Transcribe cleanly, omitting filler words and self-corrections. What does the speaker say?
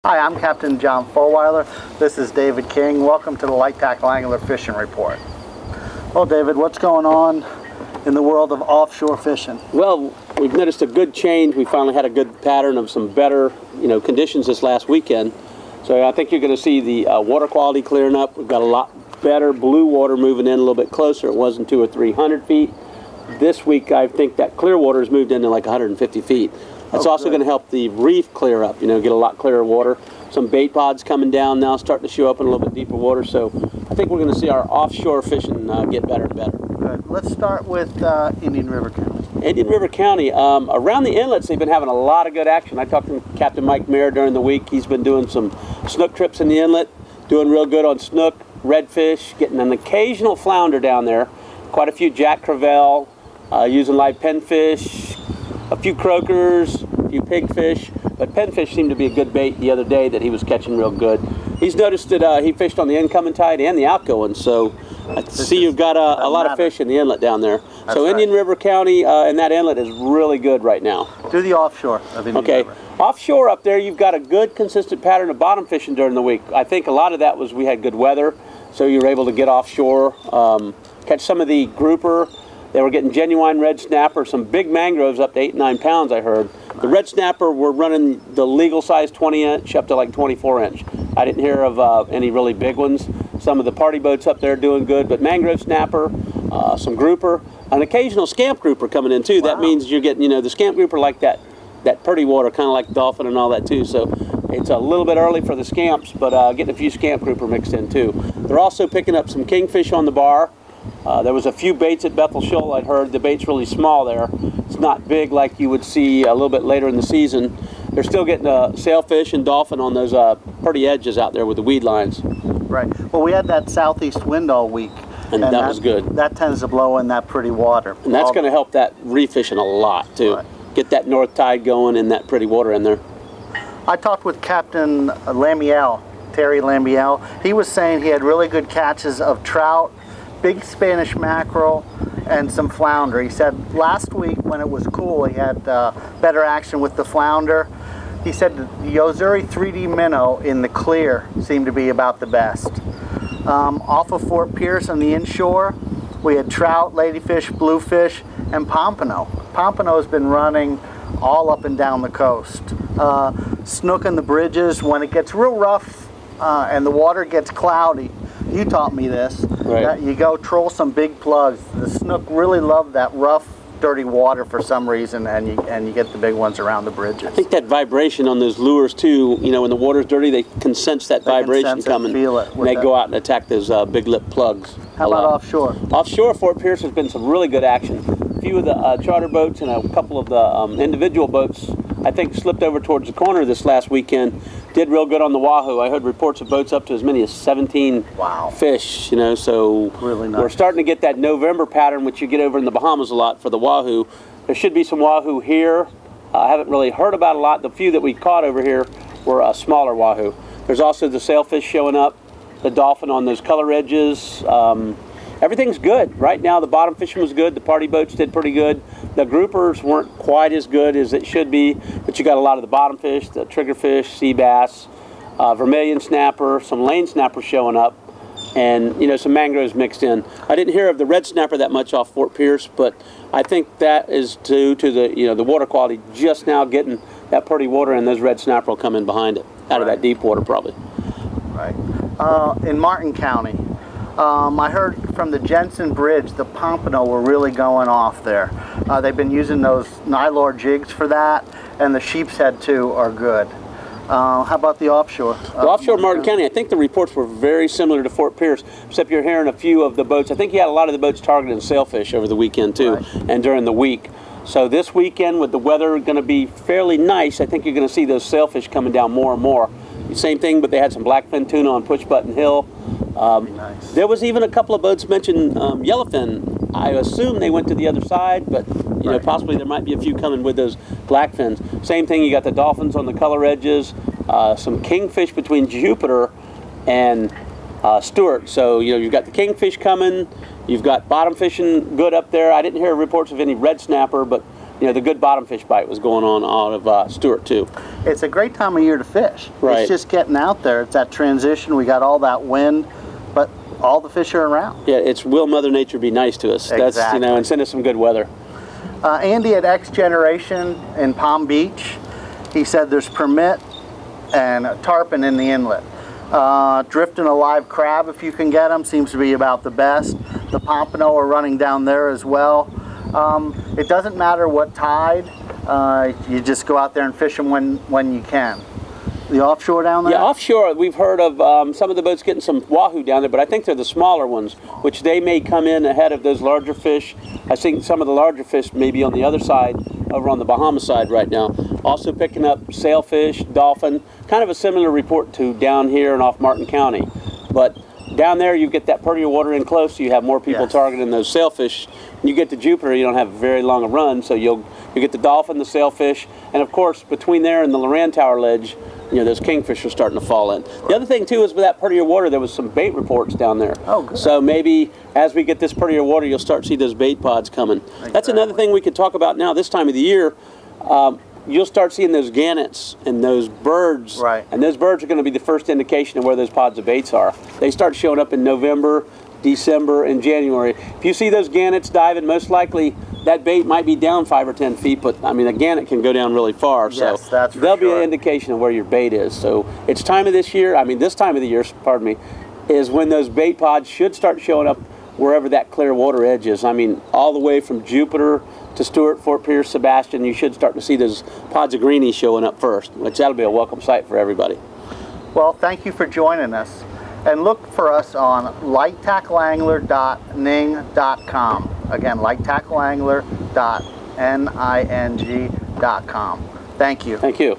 Hi, I'm Captain John Fulweiler. This is David King. Welcome to the Light Tackle Angler Fishing Report. Well, David, what's going on in the world of offshore fishing? Well, we've noticed a good change. We finally had a good pattern of some better, conditions this last weekend. So I think you're going to see the water quality clearing up. We've got a lot better blue water moving in a little bit closer. It wasn't 200 or 300 feet. This week, I think that clear water has moved into like 150 feet. That's also going to help the reef clear up, get a lot clearer water. Some bait pods coming down now, starting to show up in a little bit deeper water. So I think we're going to see our offshore fishing get better and better. Good. Let's start with Indian River County. Indian River County, around the inlets, they've been having a lot of good action. I talked to Captain Mike Mayer during the week. He's been doing some snook trips in the inlet, doing real good on snook, redfish, getting an occasional flounder down there, quite a few jack crevalle, using live pinfish, a few croakers, a few pigfish, but pinfish seemed to be a good bait the other day that he was catching real good. He's noticed that he fished on the incoming tide and the outgoing, so I see you've got a lot of fish in the inlet down there. That's so Indian River County and that inlet is really good right now. Do the offshore of Indian River. Offshore up there, you've got a good consistent pattern of bottom fishing during the week. I think a lot of that was we had good weather, so you were able to get offshore, catch some of the grouper. They were getting genuine red snapper, some big mangroves up to 8 and 9 pounds, I heard. The red snapper were running the legal size 20-inch up to like 24-inch. I didn't hear of any really big ones. Some of the party boats up there doing good, but mangrove snapper, some grouper, an occasional scamp grouper coming in too. Wow. That means you're getting, the scamp grouper like that pretty water, kind of like dolphin and all that too. So it's a little bit early for the scamps, but getting a few scamp grouper mixed in too. They're also picking up some kingfish on the bar. There was a few baits at Bethel Shoal, I'd heard. The bait's really small there. It's not big like you would see a little bit later in the season. They're still getting sailfish and dolphin on those pretty edges out there with the weed lines. Right. Well, we had that southeast wind all week. And that was good. That tends to blow in that pretty water. And that's going to help that reef fishing a lot, too. Right. Get that north tide going and that pretty water in there. I talked with Captain Lamiel, Terry Lamiel. He was saying he had really good catches of trout, big Spanish mackerel, and some flounder. He said last week when it was cool, he had better action with the flounder. He said the Yo-Zuri 3D minnow in the clear seemed to be about the best. Off of Fort Pierce on the inshore, we had trout, ladyfish, bluefish, and pompano. Pompano has been running all up and down the coast. Snook in the bridges, when it gets real rough and the water gets cloudy, you taught me this, that you go troll some big plugs. The snook really love that rough, dirty water for some reason, and you get the big ones around the bridges. I think that vibration on those lures too, when the water's dirty, they can sense that vibration coming. Feel it. And they go out and attack those big lip plugs. How about offshore? Offshore, Fort Pierce has been some really good action. A few of the charter boats and a couple of the individual boats, I think, slipped over towards the corner this last weekend. Did real good on the wahoo. I heard reports of boats up to as many as 17 fish, so really nice. We're starting to get that November pattern, which you get over in the Bahamas a lot for the wahoo. There should be some wahoo here. I haven't really heard about a lot. The few that we caught over here were a smaller wahoo. There's also the sailfish showing up, the dolphin on those color edges. Everything's good. Right now the bottom fishing was good. The party boats did pretty good. The groupers weren't quite as good as it should be, but you got a lot of the bottom fish, the triggerfish, sea bass, vermilion snapper, some lane snapper showing up, and some mangroves mixed in. I didn't hear of the red snapper that much off Fort Pierce, but I think that is due to the the water quality just now getting that pretty water, and those red snapper will come in behind it, out of that deep water probably. Right. In Martin County, I heard from the Jensen Bridge, the pompano were really going off there. They've been using those nylor jigs for that, and the sheep's head too are good. How about the offshore? The offshore Martin County, I think the reports were very similar to Fort Pierce, except you're hearing a few of the boats. I think you had a lot of the boats targeting sailfish over the weekend too, and during the week. So this weekend, with the weather going to be fairly nice, I think you're going to see those sailfish coming down more and more. Same thing, but they had some blackfin tuna on Push Button Hill. Nice. There was even a couple of boats mentioned yellowfin. I assume they went to the other side, but possibly there might be a few coming with those blackfins. Same thing, you got the dolphins on the color edges, some kingfish between Jupiter and Stewart. So you've got the kingfish coming, you've got bottom fishing good up there. I didn't hear reports of any red snapper, but you know, the good bottom fish bite was going on out of Stewart too. It's a great time of year to fish. Right. It's just getting out there. It's that transition. We got all that wind, but all the fish are around. Yeah, it's will Mother Nature be nice to us. Exactly. That's, you know, and send us some good weather. Andy at X Generation in Palm Beach, he said there's permit and tarpon in the inlet. Drifting a live crab if you can get them seems to be about the best. The pompano are running down there as well. It doesn't matter what tide, you just go out there and fish them when you can. The offshore down there? Yeah, offshore, we've heard of some of the boats getting some wahoo down there, but I think they're the smaller ones, which they may come in ahead of those larger fish. I think some of the larger fish may be on the other side, over on the Bahamas side right now. Also picking up sailfish, dolphin, kind of a similar report to down here and off Martin County. But down there you get that prettier water in close, so you have more people targeting those sailfish. When you get to Jupiter, you don't have very long a run, so you get the dolphin, the sailfish, and of course between there and the Loran Tower Ledge, you know, those kingfish are starting to fall in. The other thing too is with that prettier water, there was some bait reports down there. Oh, good. So maybe as we get this prettier water, you'll start to see those bait pods coming. Exactly. That's another thing we could talk about now this time of the year. You'll start seeing those gannets and those birds. Right. And those birds are going to be the first indication of where those pods of baits are. They start showing up in November, December, and January. If you see those gannets diving, most likely that bait might be down 5 or 10 feet, but I mean, a gannet can go down really far. Yes, so that's for there'll be sure. an indication of where your bait is. So it's time of this year, this time of the year, pardon me, is when those bait pods should start showing up wherever that clear water edge is. I mean, all the way from Jupiter to Stewart, Fort Pierce, Sebastian, you should start to see those pods of greenies showing up first, which that'll be a welcome sight for everybody. Well, thank you for joining us. And look for us on lighttackleangler.ning.com. Again, lighttackleangler.ning.com. Thank you. Thank you.